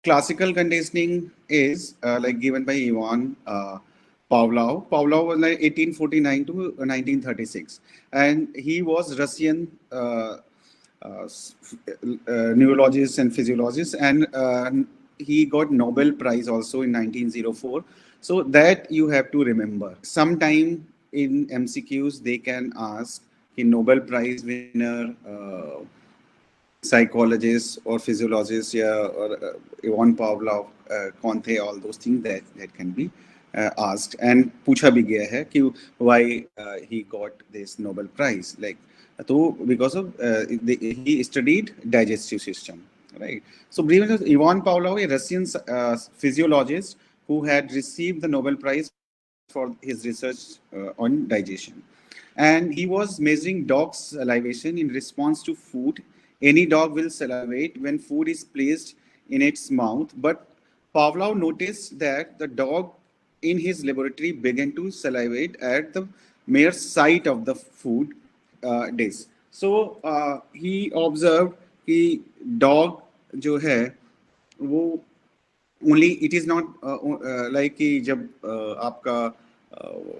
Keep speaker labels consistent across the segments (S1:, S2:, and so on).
S1: classical conditioning is like given by Ivan Pavlov. Pavlov was like 1849 to 1936, and he was Russian neurologist and physiologist, and he got Nobel Prize also in 1904. So that you have to remember. Sometime in MCQs they can ask a Nobel Prize winner. Psychologist or physiologist, yeah, or Ivan Pavlov, कौन थे, all those things that can be asked, and पूछा भी गया है कि why he got this Nobel Prize, like तो because of he studied digestive system, right? So Ivan Pavlov, a Russian physiologist who had received the Nobel Prize for his research on digestion, and he was measuring dogs' salivation in response to food. Any dog will salivate when food is placed in its mouth, but Pavlov noticed that the dog in his laboratory began to salivate at the mere sight of the food dish. So he observed कि dog जो है वो only it is not like कि जब आपका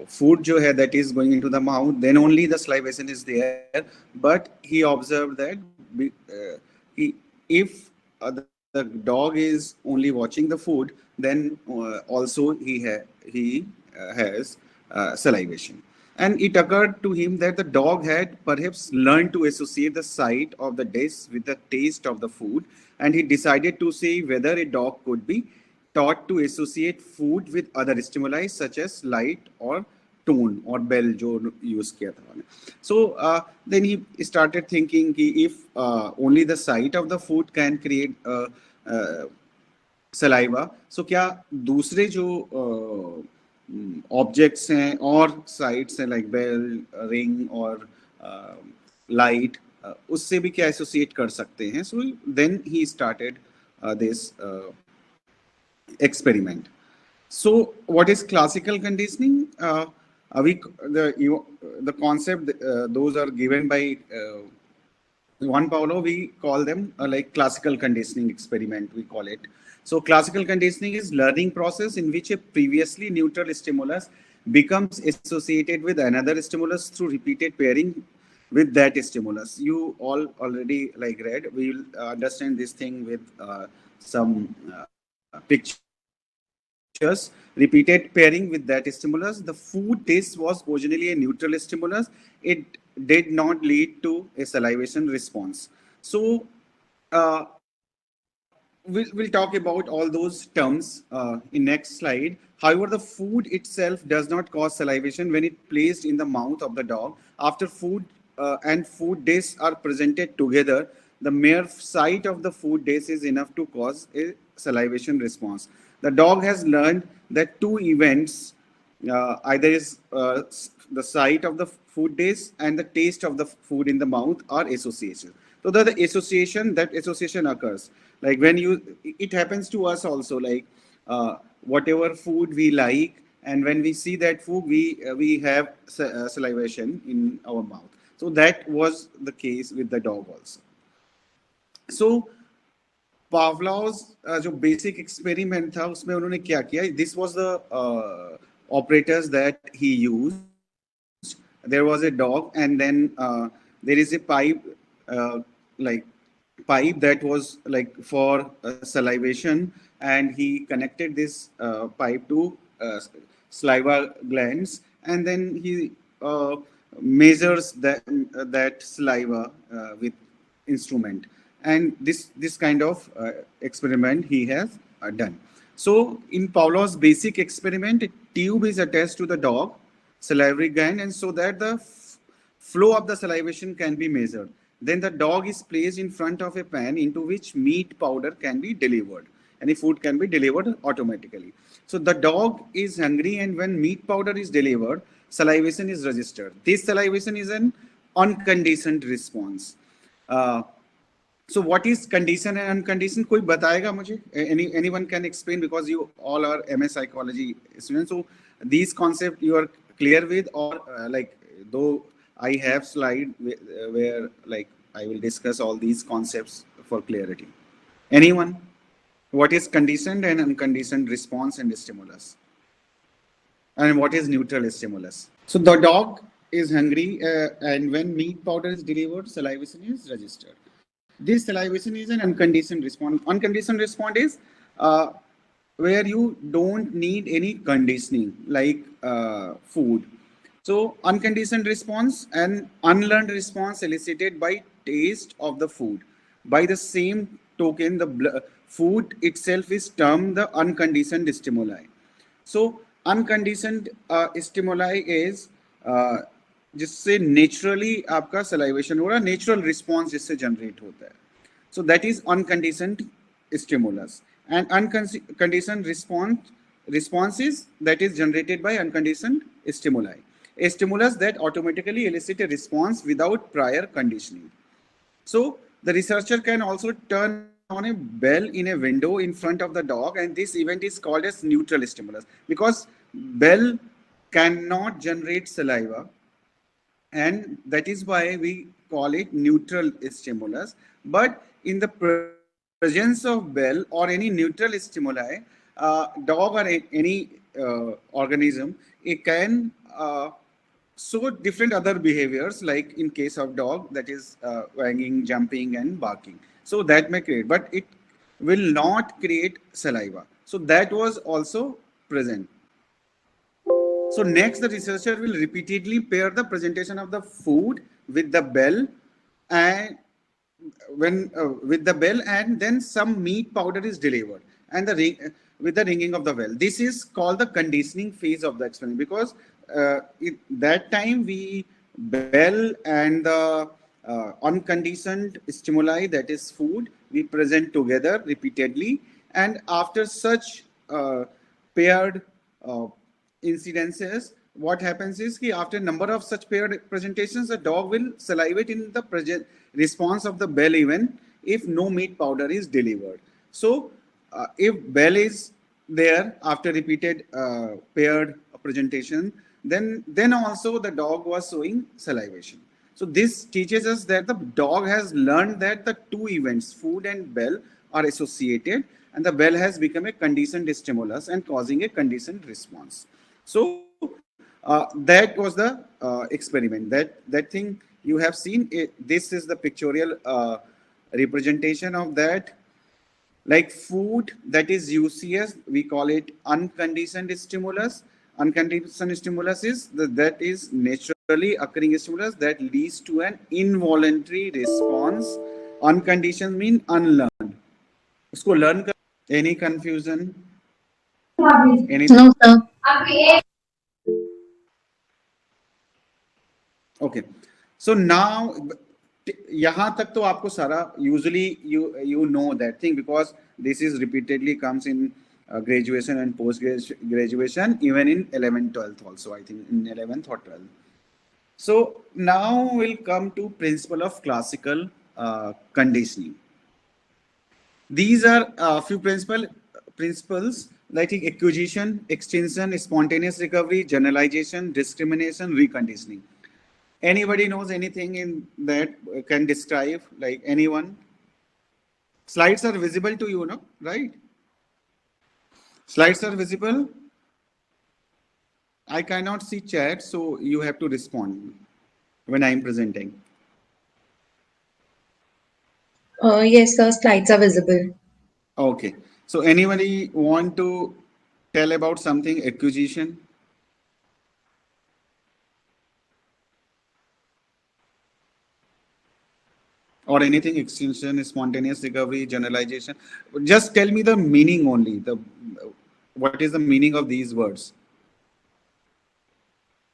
S1: food जो है that is going into the mouth, then only the salivation is there. But he observed that if the dog is only watching the food, then also he has salivation. And it occurred to him that the dog had perhaps learned to associate the sight of the dish with the taste of the food, and he decided to see whether a dog could be taught to associate food with other stimuli such as light or tone or bell जो use किया था उन्होंने. So then he started thinking कि if only the sight of the food can create uh, saliva, so क्या दूसरे जो objects हैं और साइट्स हैं लाइक बेल, रिंग और लाइट, उससे भी क्या एसोसिएट कर सकते हैं. So then he started this experiment. So, what is classical conditioning? We the concept those are given by Juan Paulo. We call them like classical conditioning experiment. We call it. So, classical conditioning is learning process in which a previously neutral stimulus becomes associated with another stimulus through repeated pairing with that stimulus. You all already like read. We will understand this thing with some pictures. Repeated pairing with that stimulus. The food taste was originally a neutral stimulus. It did not lead to a salivation response. So we'll talk about all those terms in next slide. However, the food itself does not cause salivation when it placed in the mouth of the dog. After food and food days are presented together, the mere sight of the food days is enough to cause a salivation response. The dog has learned that two events, either is the sight of the food days and the taste of the food in the mouth, are associations. So the association, that association occurs. Like when it happens to us also. Like whatever food we like, and when we see that food, we have salivation in our mouth. So that was the case with the dog also. So Pavlov's जो basic experiment था उसमें उन्होंने क्या किया, this was the operators that he used. There was a dog, and then there is a pipe, like pipe that was like for salivation, and he connected this pipe to saliva glands, and then he measures that saliva with instrument, and this kind of experiment he has done. So in Pavlov's basic experiment, a tube is attached to the dog salivary gland, and so that the flow of the salivation can be measured. Then the dog is placed in front of a pan into which meat powder can be delivered. Any food can be delivered automatically. So the dog is hungry, and when meat powder is delivered, salivation is registered. This salivation is an unconditioned response. So what is condition and unconditioned? कोई बताएगा मुझे? Anyone can explain, because you all are MS psychology students. So these concepts you are clear with, or like though I have slide where like I will discuss all these concepts for clarity. Anyone? What is conditioned and unconditioned response and stimulus, and what is neutral stimulus? So the dog is hungry, and when meat powder is delivered, salivation is registered. This salivation is an unconditioned response. Unconditioned response is uh, where you don't need any conditioning, like food. So unconditioned response and unlearned response elicited by taste of the food. By the same token, the food itself is termed the unconditioned stimuli. So unconditioned stimuli is जिससे naturally आपका salivation हो रहा है, natural response जिससे generate होता है. So that is unconditioned stimulus, and unconditioned responses that is generated by unconditioned stimuli. A stimulus that automatically elicits a response without prior conditioning. So the researcher can also turn on a bell in a window in front of the dog, and this event is called as neutral stimulus because bell cannot generate saliva, and that is why we call it neutral stimulus. But in the presence of bell or any neutral stimuli, dog or any organism, it can show different other behaviors, like in case of dog, that is wagging, jumping, and barking. So that may create, but it will not create saliva. So that was also present. So next, the researcher will repeatedly pair the presentation of the food with the bell, and with the bell, and then some meat powder is delivered, and the with the ringing of the bell. This is called the conditioning phase of the experiment, because that time we bell and the unconditioned stimuli, that is food, we present together repeatedly, and after such paired incidences, what happens is कि after number of such paired presentations, the dog will salivate in the response of the bell even if no meat powder is delivered. So if bell is there after repeated paired presentation, then also the dog was showing salivation. So this teaches us that the dog has learned that the two events, food and bell, are associated, and the bell has become a conditioned stimulus and causing a conditioned response. So that was the experiment. That thing you have seen. This is the pictorial representation of that. Like food that is UCS, we call it unconditioned stimulus. Unconditioned stimulus is that is naturally occurring stimulus that leads to an involuntary response. Unconditioned mean unlearned. उसको learn कर. Any confusion? Anything?
S2: No, sir.
S1: Okay. So now यहाँ तक तो आपको सारा usually you know that thing, because this is repeatedly comes in graduation and post graduation, even in 11th 12th also, I think in 11th or 12th. So now we'll come to principle of classical conditioning. These are a few principles like acquisition, extension, spontaneous recovery, generalization, discrimination, reconditioning. Anybody knows anything in that can describe, like anyone? Slides are visible to you, no? Right? Slides are visible. I cannot see chat, so you have to respond when I am presenting.
S2: Yes, sir. Slides are visible.
S1: Okay. So anybody want to tell about something acquisition? Or anything extension, spontaneous recovery, generalization? Just tell me the meaning only. What is the meaning of these words?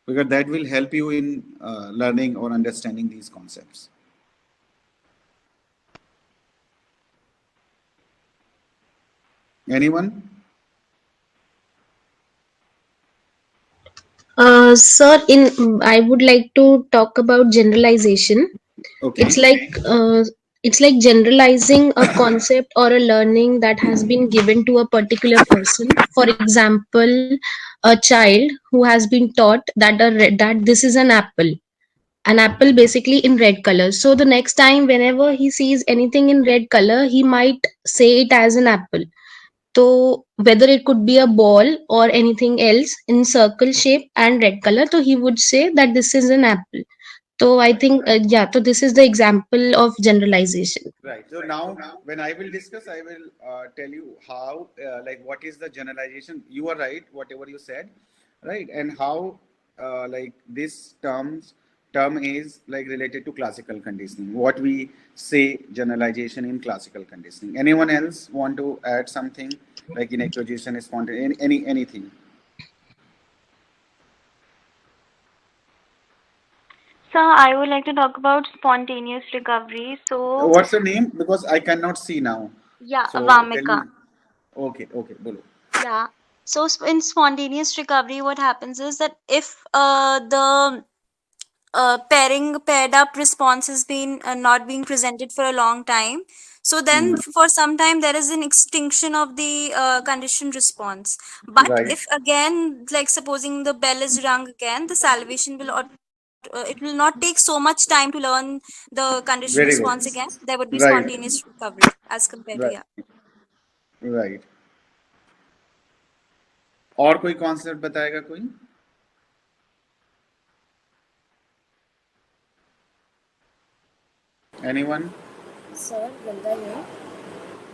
S1: Because that will help you in learning or understanding these concepts. Anyone?
S2: Sir, I would like to talk about generalization.
S1: Okay.
S2: It's like generalizing a concept or a learning that has been given to a particular person. For example, a child who has been taught that that this is an apple basically in red color. So the next time whenever he sees anything in red color, he might say it as an apple. So whether it could be a ball or anything else in circle shape and red color, so he would say that this is an apple. So I think, yeah, so this is the example of generalization.
S1: Right. So now, when I will discuss, I will tell you how, like, what is the generalization. You are right, whatever you said, right, and how, like, this term is like related to classical conditioning. What we say generalization in classical conditioning. Anyone else want to add something like in acquisition, spontaneous, anything?
S3: So I would like to talk about spontaneous recovery. So
S1: What's your name? Because I cannot see now.
S3: yeah,
S1: So tell
S3: Vamika.
S1: me. Okay, okay, bolo.
S3: Yeah. So in spontaneous recovery, what happens is that if the paired up response has been not being presented for a long time, so then
S1: Hmm.
S3: for some time there is an extinction of the conditioned response. But
S1: Right.
S3: if again, like supposing the bell is rung again, the salivation will it will not take so much time to learn the conditioned
S1: Very good.
S3: response again. There would be
S1: Right.
S3: spontaneous recovery as compared to,
S1: Right.
S3: yeah.
S1: Right. और कोई concept बताएगा कोई? Anyone?
S4: Sir, Ganga here.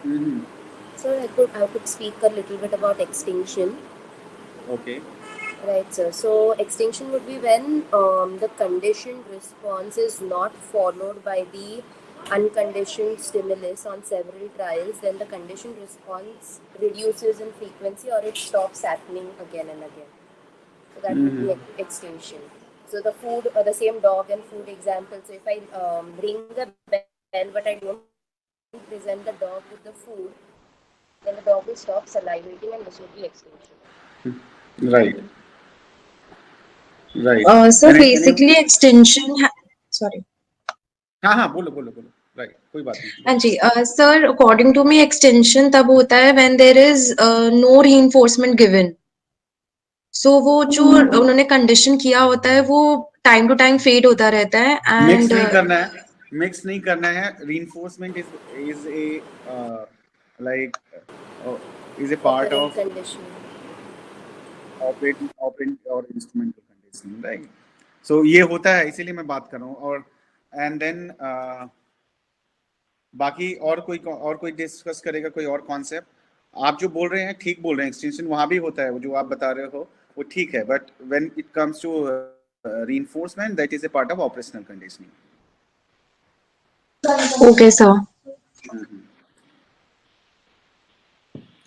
S1: Mm-hmm.
S4: Sir, I could speak a little bit about extinction.
S1: Okay.
S4: Right, sir. So, extinction would be when the conditioned response is not followed by the unconditioned stimulus on several trials, then the conditioned response reduces in frequency or it stops happening again and again. So, that would be
S1: Mm-hmm.
S4: extinction. So, the food, the same dog and food example. So, if I ring the bell but I don't present the dog with the food, then the dog will stop salivating and this would be extinction.
S1: Right. Right.
S2: So
S1: Any
S2: basically extension sorry.
S1: हाँ हाँ बोलो बोलो बोलो. Right. कोई बात नहीं
S2: हाँ
S1: बोलो.
S2: जी, sir according to me extension तब होता है when there is no reinforcement given. So वो जो उन्होंने कंडीशन किया होता है वो टाइम टू टाइम फेड होता रहता है
S1: मिक्स
S2: एंड
S1: नहीं करना है. मिक्स नहीं करना है. Reinforcement is a like is a part
S4: Operant
S1: of
S4: conditioning.
S1: Operant और इंस्ट्रूमेंटल कंडीशनिंग, राइट. सो ये होता है, इसीलिए मैं बात कर रहा हूँ. और एंड देन बाकी और कोई डिस्कस करेगा कोई और कॉन्सेप्ट. आप जो बोल रहे हैं ठीक बोल रहे हैं, एक्सटेंशन वहां भी होता है, वो जो आप बता रहे हो वो ठीक है, but when it comes to reinforcement, that is a part of operational conditioning.
S2: Okay sir.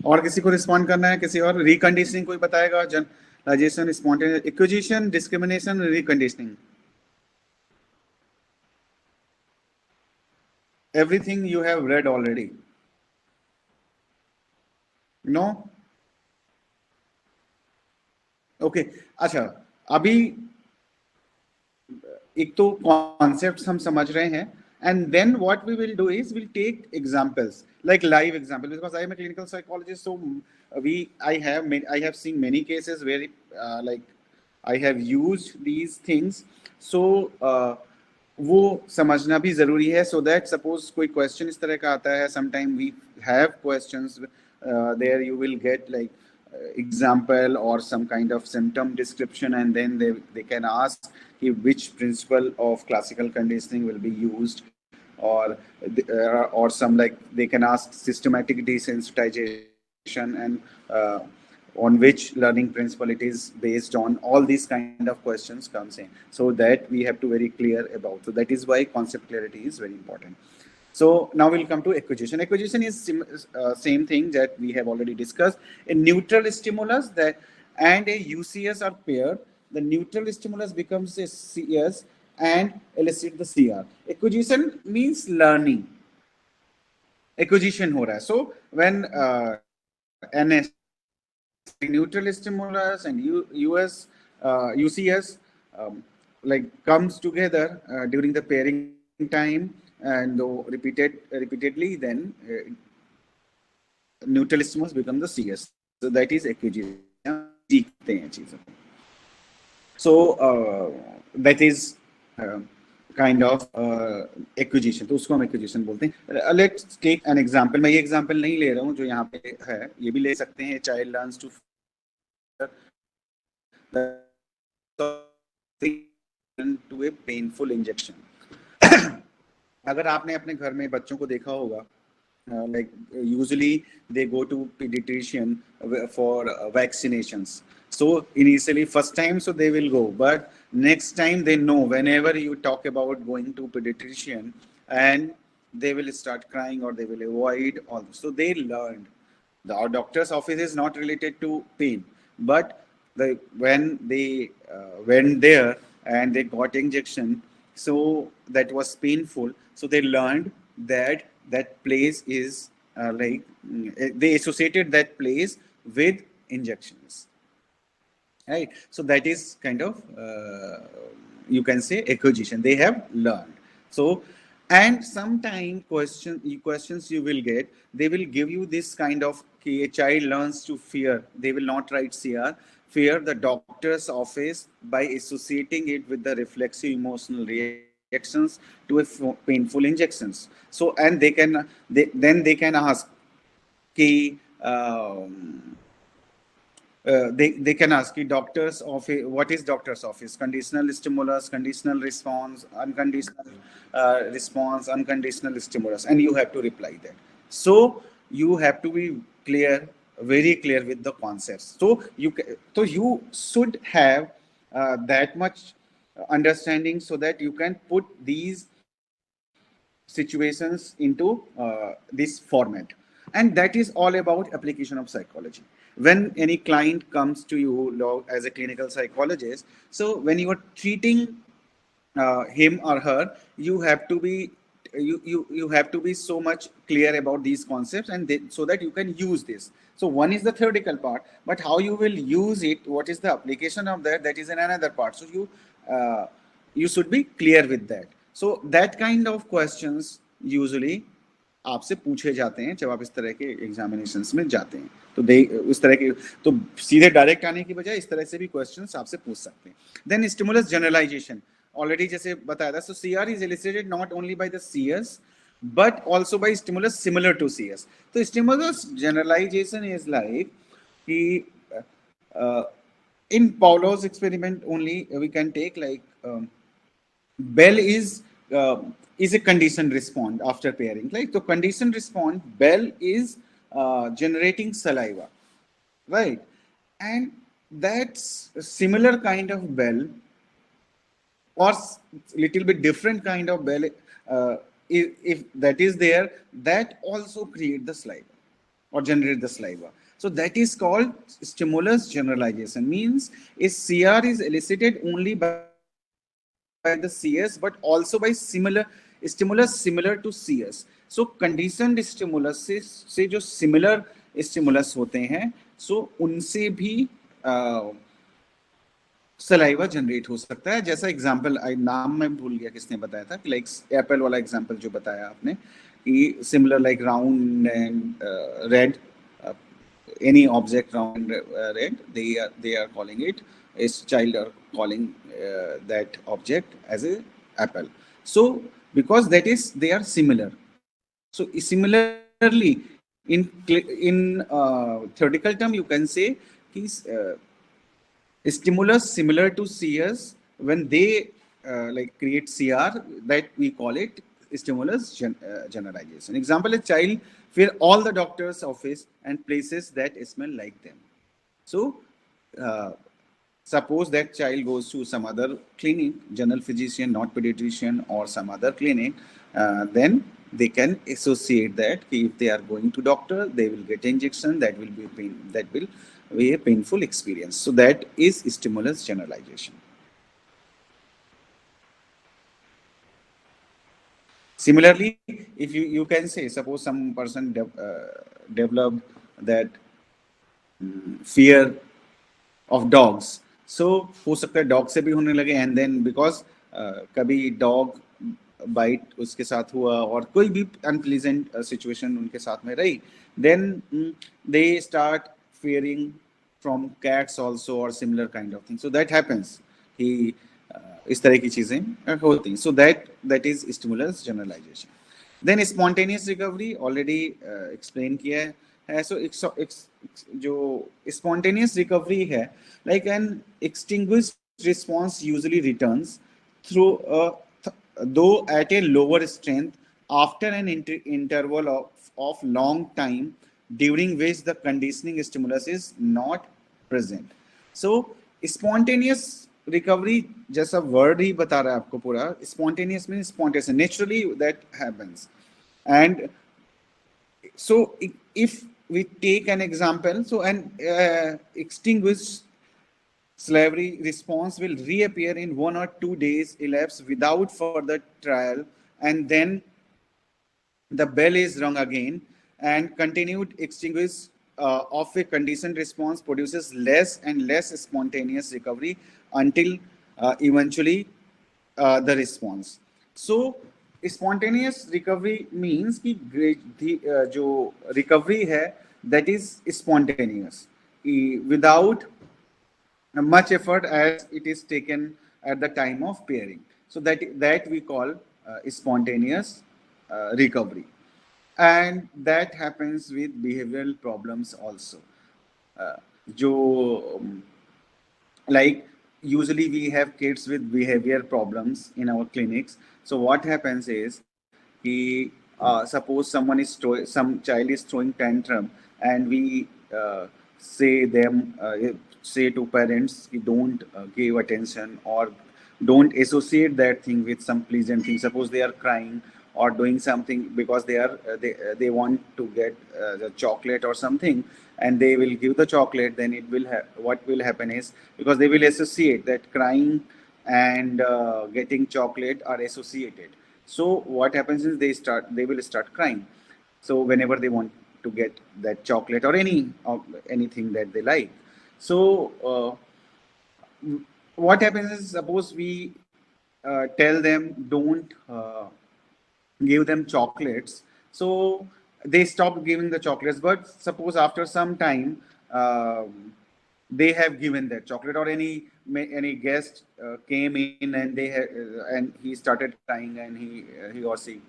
S1: और किसी को रिस्पॉन्ड करना है? किसी और रिकंडीशनिंग कोई बताएगा? Generalisation, spontaneous, acquisition, discrimination, reconditioning. Everything you have read already. No? Okay. अच्छा, अभी एक तो कॉन्सेप्ट्स हम समझ रहे हैं, and then what we will do is we'll take examples, like live examples, because I am a clinical psychologist, so I have seen many cases where like I have used these things. So वो समझना भी जरूरी है, so that suppose कोई question इस तरह का आता है, sometime we have questions there you will get like example or some kind of symptom description, and then they can ask which principle of classical conditioning will be used, or some, like, they can ask systematic desensitization, and on which learning principle it is based on. All these kind of questions comes in, so that we have to very clear about. So that is why concept clarity is very important. So now we'll come to acquisition. Acquisition is same thing that we have already discussed. A neutral stimulus that and a UCS are paired. The neutral stimulus becomes a CS and elicit the CR. Acquisition means learning. Acquisition हो रहा है. So when NS, neutral stimulus and US UCS like comes together during the pairing time, and repeatedly, then neutral stimulus become the CS. So that is acquisition. सीखते हैं चीजों को. So that is kind of acquisition, तो उसको हम acquisition बोलते हैं. Let's take an example. मैं ये example नहीं ले रहा हूँ जो यहाँ पे है, ये भी ले सकते हैं. Child learns to to a painful injection. अगर आपने अपने घर में बच्चों को देखा होगा, like usually they go to pediatrician for vaccinations. So initially first time so they will go, but next time they know whenever you talk about going to pediatrician, and they will start crying or they will avoid all. So they learned our doctor's office is not related to pain, but when they went there and they got injection, so that was painful, so they learned that that place is they associated that place with injections, right? So that is kind of you can say acquisition, they have learned. So, and sometime questions you will get, they will give you this kind of a child learns to fear, they will not write CR, fear the doctor's office by associating it with the reflexive emotional reactions to a painful injections. So, and they can they can ask कि they can ask the doctor's office, what is doctor's office? Conditional stimulus, conditional response, unconditional response, unconditional stimulus, and you have to reply that. So you have to be clear, very clear with the concepts. So you should have that much understanding so that you can put these situations into this format. And that is all about application of psychology. When any client comes to you as a clinical psychologist, so when you are treating him or her, you have to be you have to be so much clear about these concepts, and so that you can use this. So one is the theoretical part, but how you will use it, what is the application of that, that is in another part. So you should be clear with that. So that kind of questions usually आपसे पूछे जाते हैं जब आप इस तरह के examinations में जाते हैं. तो उस तरह के तो सीधे डायरेक्ट आने की बजाय इस तरह से भी क्वेश्चंस आपसे पूछ सकते हैं. देन स्टिमुलस जनरलाइजेशन, ऑलरेडी जैसे बताया था. सो CR is illustrated not only by the CS but also by stimulus similar to CS. So stimulus generalization is like in Pavlov's experiment only we can take like Bell is a conditioned response after pairing. Like the conditioned response, Bell is generating saliva, right? And that's a similar kind of Bell or little bit different kind of Bell. If that is there, that also create the saliva or generate the saliva. So that is called stimulus generalization. Means a CR is elicited only by the CS, but also by stimulus similar to CS. So conditioned stimulus से जो similar stimulus होते हैं, so उनसे भी saliva generate हो सकता है. जैसा एग्जांपल नाम मैं भूल गया किसने बताया था, कि लाइक एप्पल वाला एग्जांपल जो बताया आपने, कि similar like round and red, any object round red, they are calling it, as child are calling that object as a apple. So because that is they are similar. So similarly in theoretical term you can say stimulus similar to CS, when they like create CR, that we call it stimulus generalization. Example, a child fear all the doctor's office and places that smell like them. So suppose that child goes to some other clinic, general physician, not pediatrician, or some other clinic, then they can associate that if they are going to doctor, they will get injection, that will be pain, that will be a painful experience. So that is stimulus generalization. Similarly, if you can say, suppose some person developed that fear of dogs, so हो सकता है dog से भी होने लगे, and then because कभी dog bite उसके साथ हुआ और कोई भी unpleasant situation उनके साथ में रही, then they start fearing from cats also or similar kind of thing. So that happens. इस तरह की चीजें होती हैं. So that is stimulus generalization. Then spontaneous recovery already explain किया है. So जो spontaneous recovery है, like an extinguished response usually returns through though at a lower strength after an interval of long time during which the conditioning stimulus is not present. So spontaneous recovery जैसा word ही बता रहा है आपको पूरा. Spontaneous means spontaneous, naturally that happens. And so if we take an example, so an extinguished slavery response will reappear in 1 or 2 days elapse without further trial, and then the bell is rung again, and continued extinguish of a conditioned response produces less and less spontaneous recovery until eventually the response. So spontaneous recovery means कि जो recovery है that is spontaneous without much effort as it is taken at the time of pairing. So that we call spontaneous recovery, and that happens with behavioral problems also. जो like usually we have kids with behavior problems in our clinics. So what happens is suppose some child is throwing tantrum, and we say to parents, don't give attention or don't associate that thing with some pleasant thing. Suppose they are crying or doing something because they want to get the chocolate or something, and they will give the chocolate, then what will happen is, because they will associate that crying and getting chocolate are associated. So what happens is they will start crying. So whenever they want to get that chocolate or anything that they like. So what happens is, suppose we tell them don't give them chocolates, so they stop giving the chocolates. But suppose after some time they have given that chocolate, or any guest came in and and he started crying, and he or she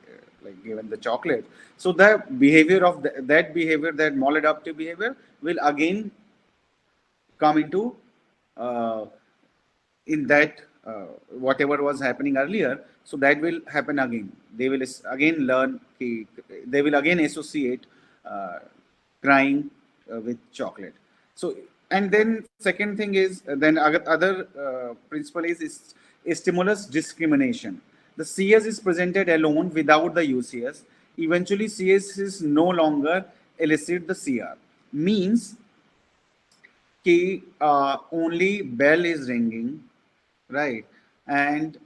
S1: like given the chocolate. So the behavior of that behavior, that maladaptive behavior, will again come into uh, in that whatever was happening earlier. So that will happen again. They will again learn, they will again associate crying with chocolate. So, and then second thing is, then other principle is stimulus discrimination. The CS is presented alone without the UCS. Eventually CS is no longer elicit the CR. Means कि only bell is ringing, right? And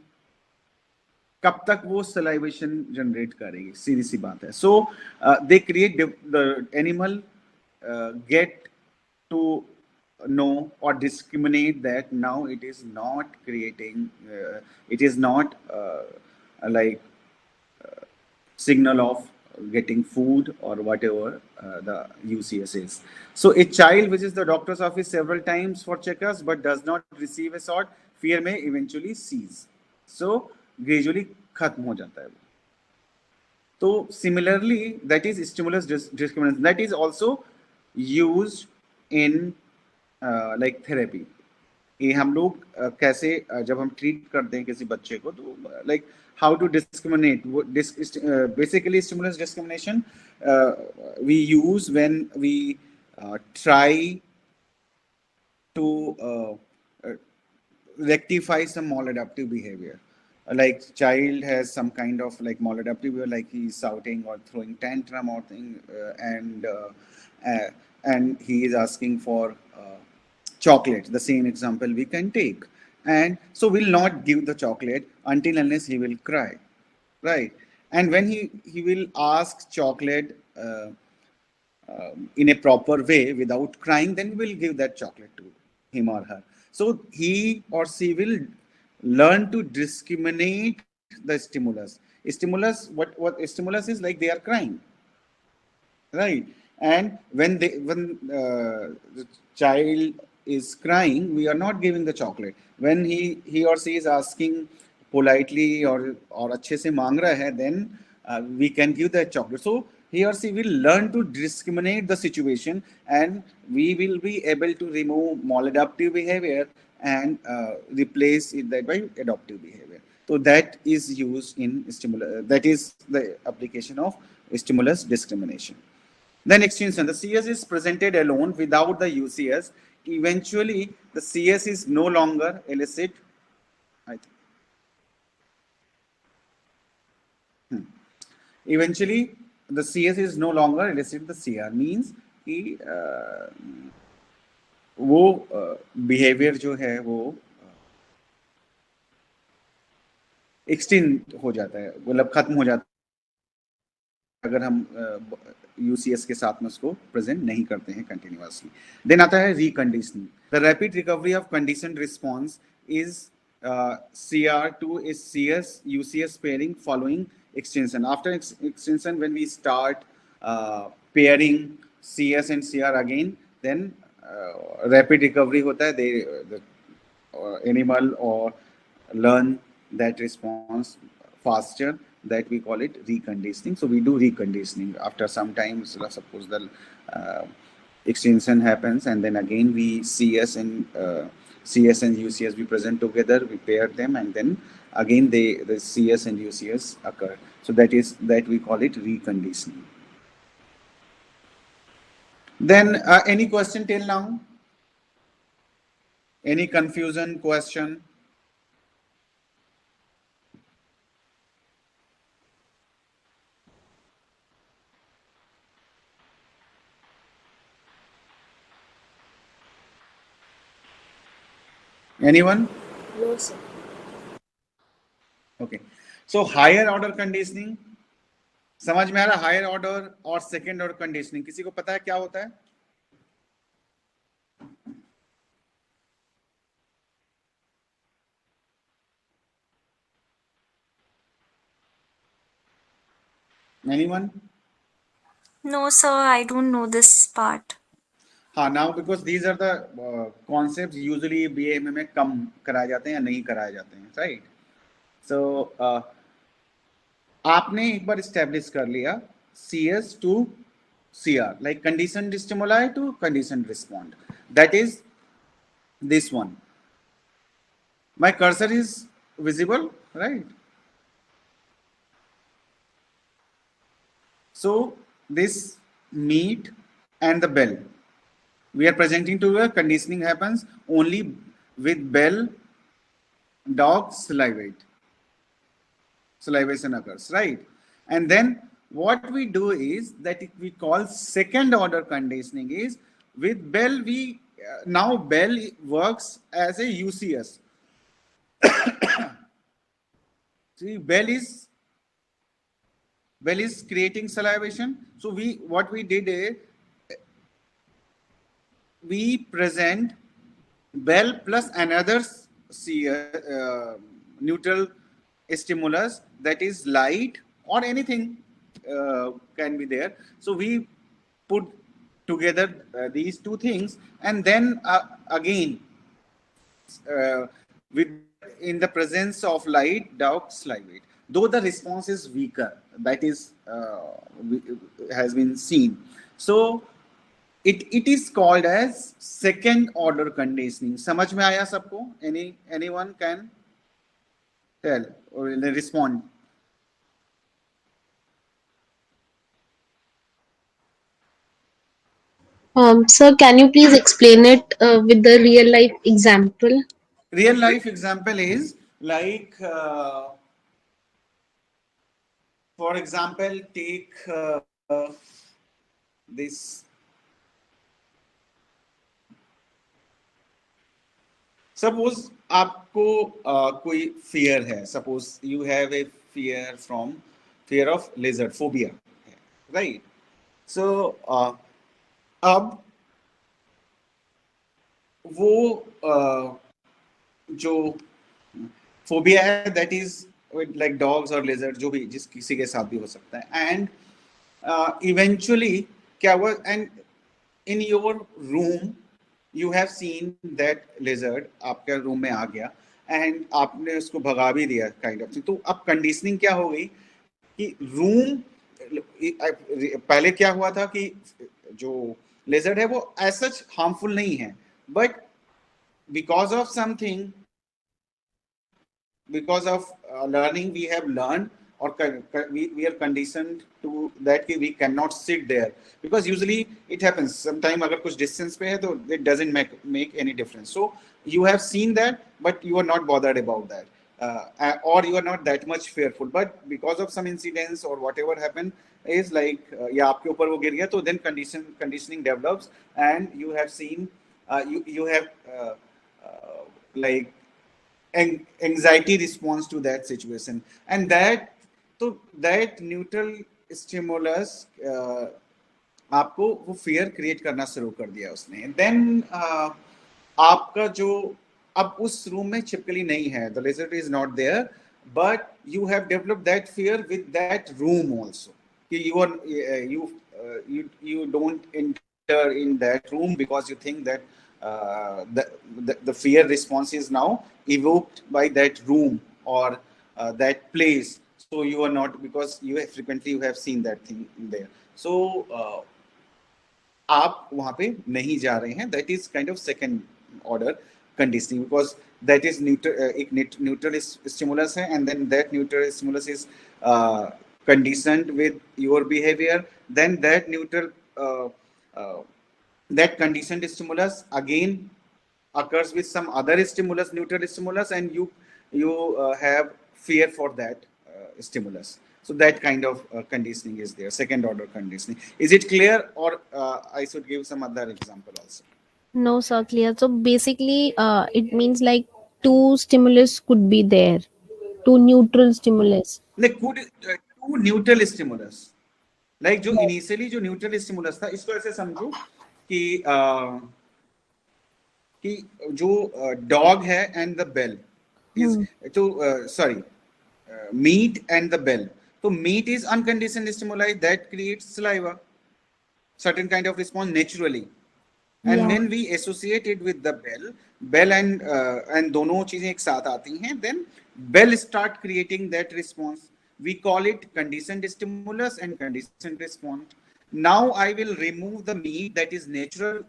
S1: कब तक वो salivation generate करेगी, सीधी सी बात है. So they create the animal get to know or discriminate that now it is not creating, it is not like signal of getting food or whatever the UCS is. So a child visits the doctor's office several times for checkups but does not receive a shot, fear may eventually cease. So gradually खत्म हो जाता है वो. So similarly, that is stimulus discrimination. That is also used in like therapy. कि हम लोग कैसे जब हम ट्रीट करते हैं किसी बच्चे को, तो like how to discriminate. Basically stimulus discrimination we use when we try to rectify some maladaptive behavior. Like child has some kind of like maladaptive behavior, like he's shouting or throwing tantrum or thing, and he is asking for chocolate. The same example we can take, and so we'll not give the chocolate until unless he will cry, right? And when he will ask chocolate in a proper way without crying, then we will give that chocolate to him or her. So he or she will learn to discriminate the stimulus. What stimulus is, like they are crying, right? And when the child is crying, we are not giving the chocolate. When he or she is asking politely or अच्छे से मांग रहा है, then we can give the chocolate. So he or she will learn to discriminate the situation, and we will be able to remove maladaptive behavior and replace it by adaptive behavior. So that is used in stimulus. That is the application of stimulus discrimination. Then extinction. The CS is presented alone without the UCS. Eventually, the CS is no longer elicit. I think. Eventually, the CS is no longer elicit the CR. Means कि वो behavior जो है वो extinct हो जाता है, मतलब खत्म हो जाता है अगर हम UCS के साथ में उसको प्रेजेंट नहीं करते हैं कंटिन्यूअसली. देन आता है reconditioning. The rapid recovery of conditioned response is CR to is CS UCS pairing following extension. After extension, when we start pairing CS and CR again, then rapid recovery होता है. The animal or learn that response faster. That we call it reconditioning. So we do reconditioning after some time. So suppose the extension happens, and then again we CS and UCS we present together, we pair them, and then again the CS and UCS occur. So that we call it reconditioning. Then any question till now? Any confusion, question? Anyone?
S4: No, sir.
S1: Okay. So higher order conditioning, समझ में आ रहा? Higher order और second order conditioning, किसी को पता है क्या होता है? Anyone?
S3: No, sir, I don't know this part.
S1: हाँ, now because these are the concepts usually BAMA में कम कराए जाते हैं या नहीं कराए जाते हैं, right? So आपने एक बार establish कर लिया CS to CR, like conditioned stimuli to conditioned respond. That is this one. My cursor is visible, right? So this meat and the bell, we are presenting to where conditioning happens only with bell, dog salivate. Salivation occurs, right? And then what we do is that we call second order conditioning is with bell. We now bell works as a UCS. See, bell is creating salivation. So what we did is we present bell plus another neutral stimulus, that is light or anything can be there. So we put together these two things, and then again with in the presence of light, dog salivate. Though the response is weaker, that is has been seen. So it is called as second order conditioning. समझ में आया सबको? Anyone can tell or respond?
S2: Sir, can you please explain it with the real life example?
S1: Real life example is like, for example, take this. Suppose आपको कोई fear है. Suppose you have a fear of lizard, phobia, right? So अब वो जो phobia है, that is like dogs or lizard, जो भी जिस किसी के साथ भी हो सकता है. And eventually क्या हुआ, and in your room you have seen that lizard आपके रूम में आ गया and आपने उसको भगा भी दिया kind of. तो अब conditioning क्या हो गई कि रूम, पहले क्या हुआ था कि जो लेजर्ड है वो एज सच हार्मफुल नहीं है, but because of something, because of learning we have learned, or we are conditioned to that कि we cannot sit there, because usually it happens sometime अगर कुछ distance पे है तो it doesn't make any difference. So you have seen that but you are not bothered about that, or you are not that much fearful, but because of some incidents or whatever happened is like या आपके ऊपर वो गिर गया, तो then conditioning develops and you have seen you have like anxiety response to that situation, and that, तो that neutral stimulus आपको वो fear create करना शुरू कर दिया उसने. Then आपका जो अब उस रूम में छिपकली नहीं है, the lizard is not there, but you have developed that fear with that room also, कि you are you don't enter in that room because you think that the fear response is now evoked by that room or that place. So you are not, because you have frequently you have seen that thing there. So आप वहां पे नहीं जा रहे हैं. That is kind of second order conditioning, because that is एक neutral stimulus है, and then that neutral stimulus is conditioned with your behavior. Then that neutral that conditioned stimulus again occurs with some other stimulus, neutral stimulus, and you have fear for that stimulus. So that kind of conditioning is there, second order conditioning. Is it clear, or I should give some other example also?
S5: No, sir, clear. So basically, it means like two stimulus could be there, two neutral stimulus.
S1: Like could two neutral stimulus, like जो initially जो neutral stimulus था, इसको ऐसे समझो कि जो dog है and the bell is तो sorry, meat and the bell. So meat is unconditioned stimuli that creates saliva, certain kind of response naturally. And
S5: Yeah.
S1: when we associate it with the bell and दोनों चीजें एक साथ आती हैं, then bell start creating that response. We call it conditioned stimulus and conditioned response. Now I will remove the meat, that is natural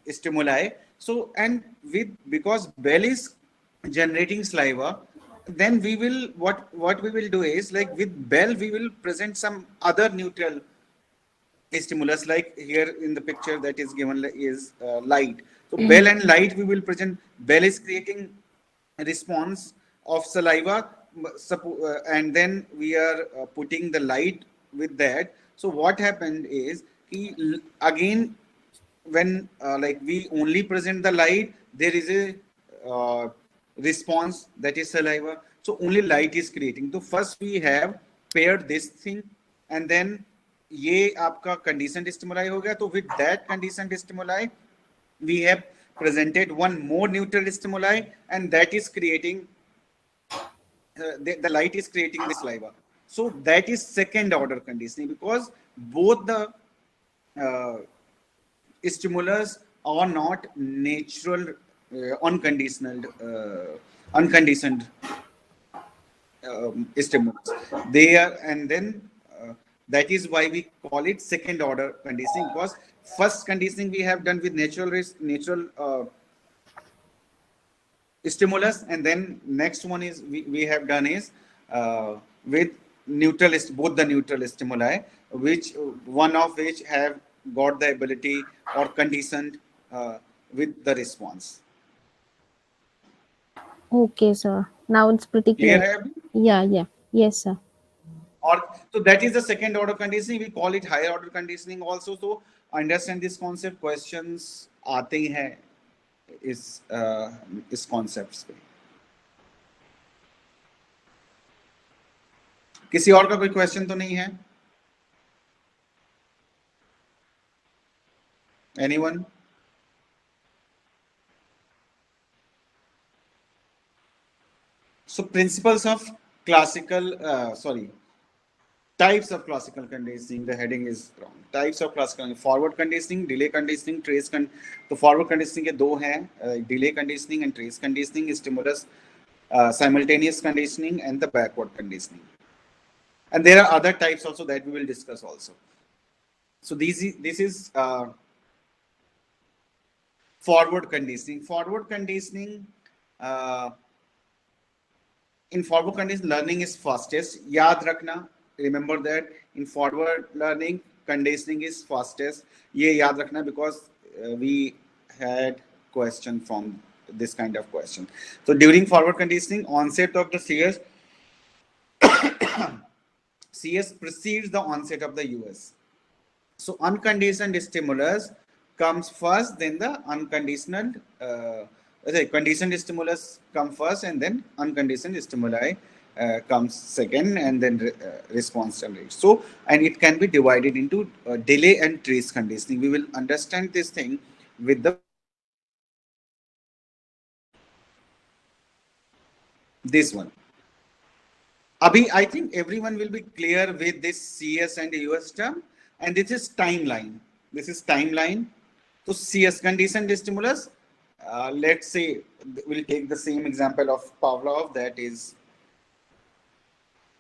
S1: stimuli. So, and because bell is generating saliva, then we will what we will do is, like with bell we will present some other neutral stimulus, like here in the picture that is given is light. So bell and light we will present. Bell is creating a response of saliva, and then we are putting the light with that. So what happened is again, when like we only present the light, there is a response, that is saliva. So only light is creating. So first we have paired this thing, and then ये आपका conditioned stimuli हो गया. तो with that conditioned stimuli we have presented one more neutral stimuli, and that is creating the light is creating the saliva. So that is second order conditioning, because both the stimulus are not natural, unconditioned stimulus. They are, and then that is why we call it second order conditioning, because first conditioning we have done with natural stimulus, and then next one is we have done is with both the neutral stimuli, which one of which have got the ability or conditioned with the response.
S5: Okay, sir. Now it's pretty clear.
S1: Clear hai?
S5: Yeah. Yes, sir.
S1: Or so that is the second order conditioning. We call it higher order conditioning also. So understand this concept. Questions आते हैं इस concepts पे. किसी और का कोई question तो नहीं है? Anyone? So principles of classical, Types of classical conditioning, the heading is wrong. Types of classical forward conditioning, delay conditioning, trace तो forward conditioning के दो हैं, delay conditioning and trace conditioning, stimulus simultaneous conditioning and the backward conditioning. And there are other types also that we will discuss also. So this is forward conditioning. Forward conditioning, in forward conditioning, learning is fastest. याद रखना, remember that in forward learning, conditioning is fastest. ये याद रखना because we had question from this kind of question. So during forward conditioning, onset of the CS precedes the onset of the US. So unconditioned stimulus comes first, then the unconditional conditioned stimulus come first, and then unconditioned stimuli comes second, and then response generation. So, and it can be divided into delay and trace conditioning. We will understand this thing with the this one. Abhi, I think everyone will be clear with this CS and US term, and this is timeline. This is timeline. So CS conditioned stimulus. Let's say we'll take the same example of Pavlov, that is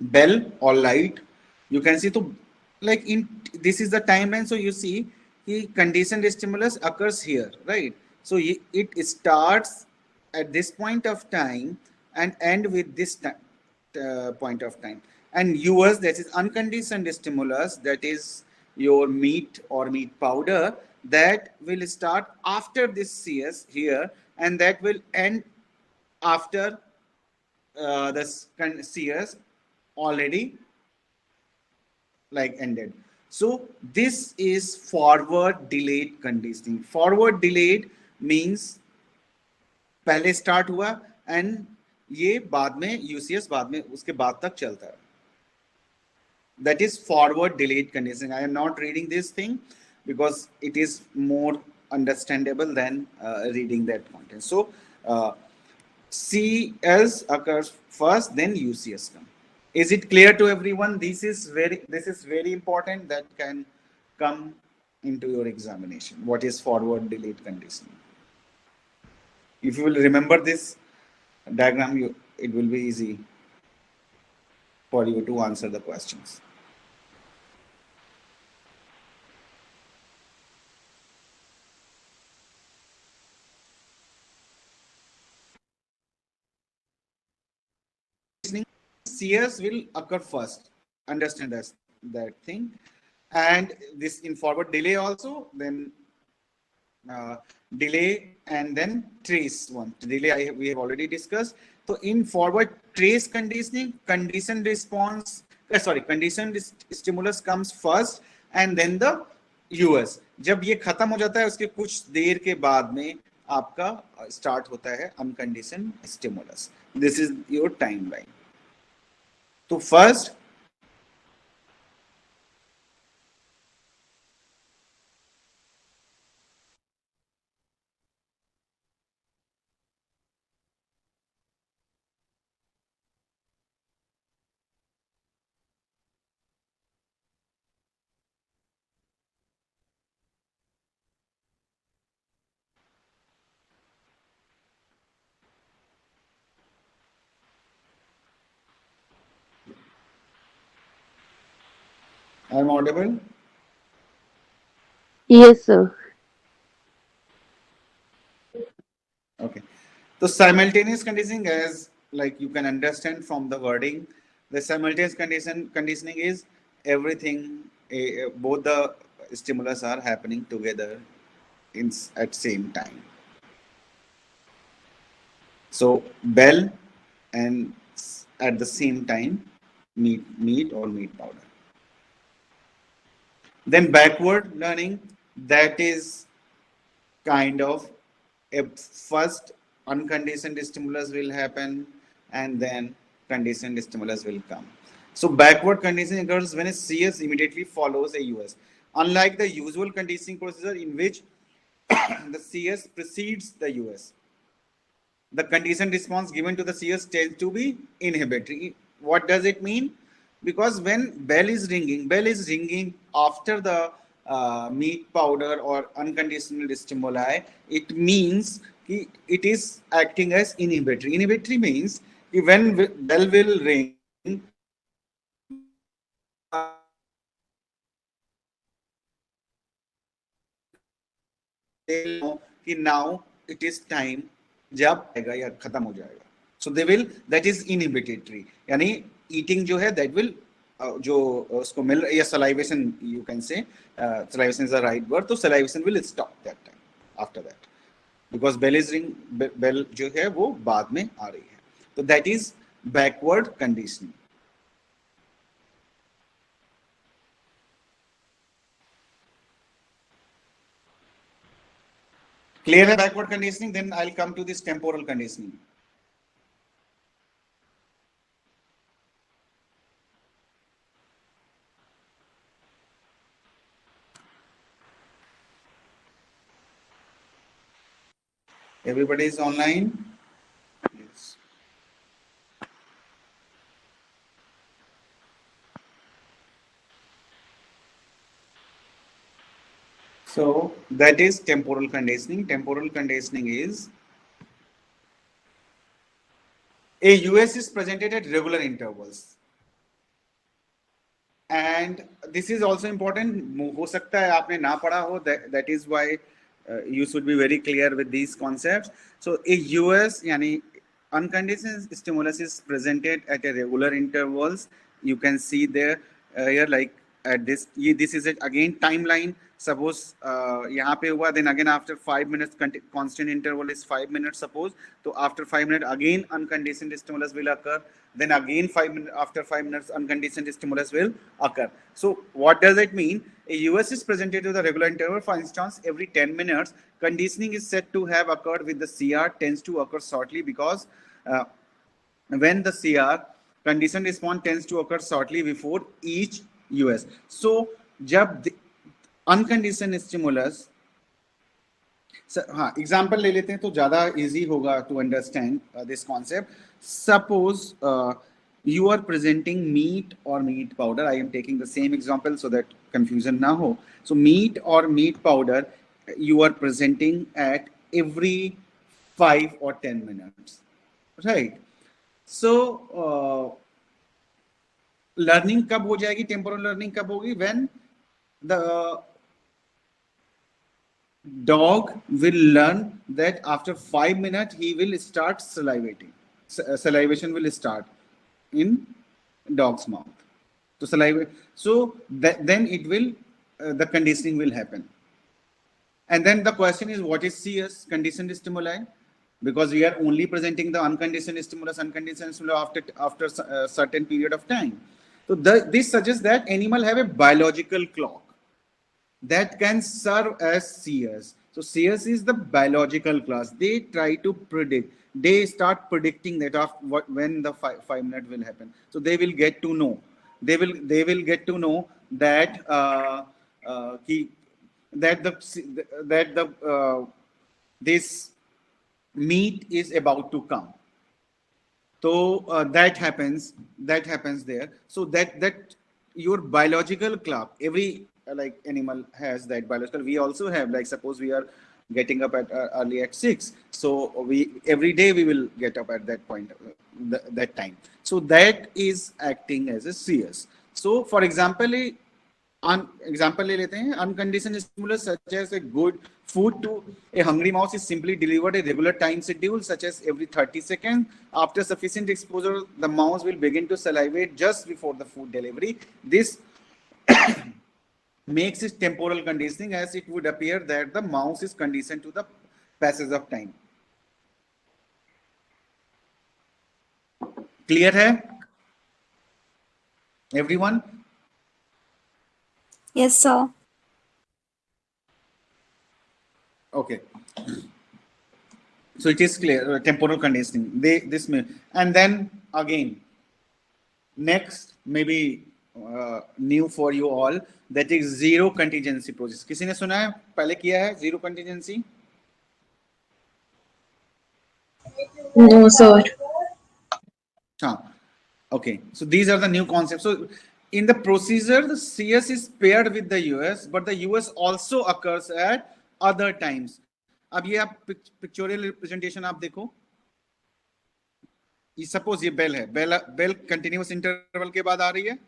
S1: bell or light. You can see to like in this is the timeline. So you see the conditioned stimulus occurs here, right? So it starts at this point of time and end with this point of time. And yours, that is unconditioned stimulus, that is your meat or meat powder, that will start after this CS here, and that will end after the CS already like ended. So this is forward delayed conditioning. Forward delayed means पहले start हुआ and ये बाद में UCS बाद में उसके बाद तक चलता है. That is forward delayed conditioning. I am not reading this thing because it is more understandable than reading that content. So CS occurs first, then UCS comes. Is it clear to everyone? This is very important, that can come into your examination. What is forward delayed conditioning? If you will remember this diagram, it will be easy for you to answer the questions. CS will occur first. Understand that thing. And this in forward delay also, then delay and then trace one. Delay we have already discussed. So in forward trace conditioning, conditioned stimulus comes first and then the US. जब ये खत्म हो जाता है उसके कुछ देर के बाद में आपका स्टार्ट होता है unconditioned stimulus. This is your timeline. So first, I am audible?
S6: Yes, sir.
S1: Okay. So simultaneous conditioning, as like you can understand from the wording, the simultaneous conditioning is everything, both the stimulus are happening together at same time. So bell and at the same time meat or meat powder. Then backward learning, that is kind of a first unconditioned stimulus will happen and then conditioned stimulus will come. So backward conditioning occurs when a CS immediately follows a US. Unlike the usual conditioning procedure in which the CS precedes the US, the conditioned response given to the CS tends to be inhibitory. What does it mean? because when bell is ringing after the meat powder or unconditional stimuli. It means it is acting as inhibitory. Inhibitory means when bell will ring, they'll know कि now it is time जब आएगा या खत्म हो जाएगा. So they will, that is inhibitory. यानी eating जो है that will जो उसको मिल या salivation you can say, salivation is the right word, तो salivation will stop that time after that because bell is ring, bell जो है वो बाद में आ रही है. तो that is backward conditioning. Clear है backward conditioning? Then I'll come to this temporal conditioning. Everybody is online? Yes. So that is temporal conditioning. Temporal conditioning is a US is presented at regular intervals. And this is also important. हो सकता है आपने ना पढ़ा हो, that is why you should be very clear with these concepts. So a US यानी unconditioned stimulus is presented at a regular intervals. You can see there here like at this is it again timeline. Suppose यहाँ पे हुआ, then again after 5 minutes constant interval is 5 minutes suppose. So after 5 minutes again unconditioned stimulus will occur. Then again 5 minutes, after 5 minutes unconditioned stimulus will occur. So what does it mean? A US is presented to the regular interval. For instance, every 10 minutes conditioning is said to have occurred with the CR tends to occur shortly because when the CR conditioned response tends to occur shortly before each US. So जब अनकंडीशन stimulus, हाँ example ले लेते हैं तो ज्यादा easy होगा to understand this concept. Suppose you are presenting meat or meat powder. I am taking the same example so that confusion na ho. So meat or meat powder you are presenting at every 5 or 10 minutes, right? So learning कब हो जाएगी, temporal learning कब होगी? When the dog will learn that after 5 minutes he will start salivating. Salivation will start in dog's mouth. So saliva. So then it will the conditioning will happen. And then the question is, what is CS, conditioned stimuli? Because we are only presenting the unconditioned stimulus after a certain period of time. So this suggests that animal have a biological clock that can serve as CS. So CS is the biological class. They try to predict. They start predicting that of when the 5 minute will happen. So they will get to know. They will get to know that this meat is about to come. So that happens there. So that your biological clock, every like animal has that biological. We also have, like suppose we are getting up at early at 6, so we every day we will get up at that point, that time. So that is acting as a CS. So for example, example ले लेते हैं, unconditioned stimulus such as a good food to a hungry mouse is simply delivered a regular time schedule such as every 30 seconds. After sufficient exposure, the mouse will begin to salivate just before the food delivery. This makes it temporal conditioning, as it would appear that the mouse is conditioned to the passage of time. Clear hai everyone?
S3: Yes, sir.
S1: Okay. So it is clear, temporal conditioning. This may, and then again, next maybe new for you all, that is zero contingency process. किसी ने सुना है, पहले किया है zero contingency?
S2: No, sir.
S1: हाँ. Okay, so these are the new concepts. So in the procedure, the CS is paired with the US, but the US also occurs at other times. अब ये आप पिक्चोरियल रिप्रेजेंटेशन आप देखो, ये suppose ये bell है, bell continuous interval के बाद आ रही है.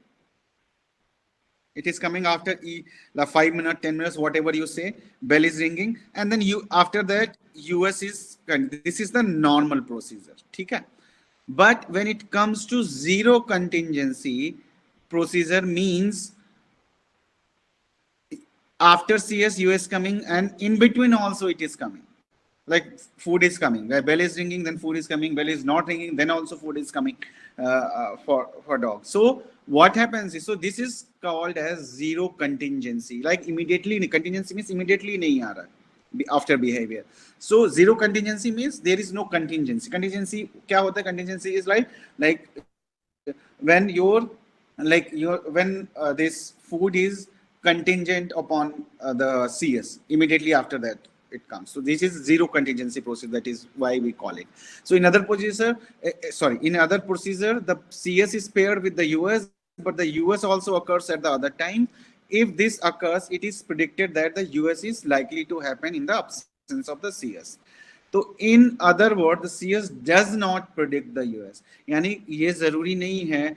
S1: It is coming after the 5 minutes, 10 minutes, whatever you say, bell is ringing, and then you after that US is, this is the normal procedure. ठीक है? But when it comes to zero contingency procedure means after CS US coming and in between also it is coming. Like food is coming, where bell is ringing, then food is coming, bell is not ringing, then also food is coming for dog. So what happens is, so this is called as zero contingency. Like immediately, contingency means immediately nahi aa raha after behavior. So zero contingency means there is no contingency. Contingency kya hota hai? Contingency is like when when this food is contingent upon the CS, immediately after that it comes. So this is zero contingency procedure. That is why we call it. So in other procedure, in other procedure, the CS is paired with the US, but the US also occurs at the other time. If this occurs, it is predicted that the US is likely to happen in the absence of the CS. So in other words, the CS does not predict the US. यानी ये जरूरी नहीं है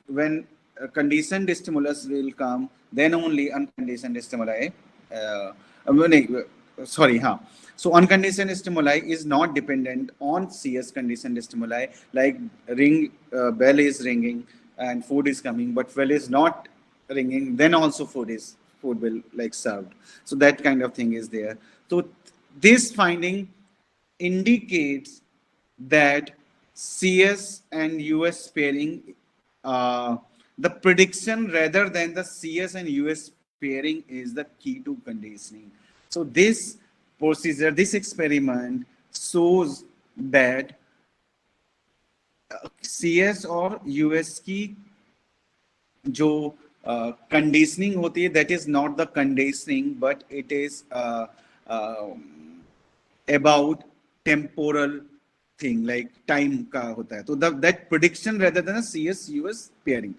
S1: when conditioned stimulus will come, then only unconditioned stimuli. So unconditioned stimuli is not dependent on CS conditioned stimuli, like bell is ringing and food is coming, but bell is not ringing, then also food will like served. So that kind of thing is there. So this finding indicates that CS and US pairing, the prediction rather than the CS and US pairing is the key to conditioning. So this procedure, this experiment shows that CS और US की जो conditioning होती है, that is not the conditioning, but it is about temporal thing, like time का होता है. तो that prediction rather than a CS US pairing.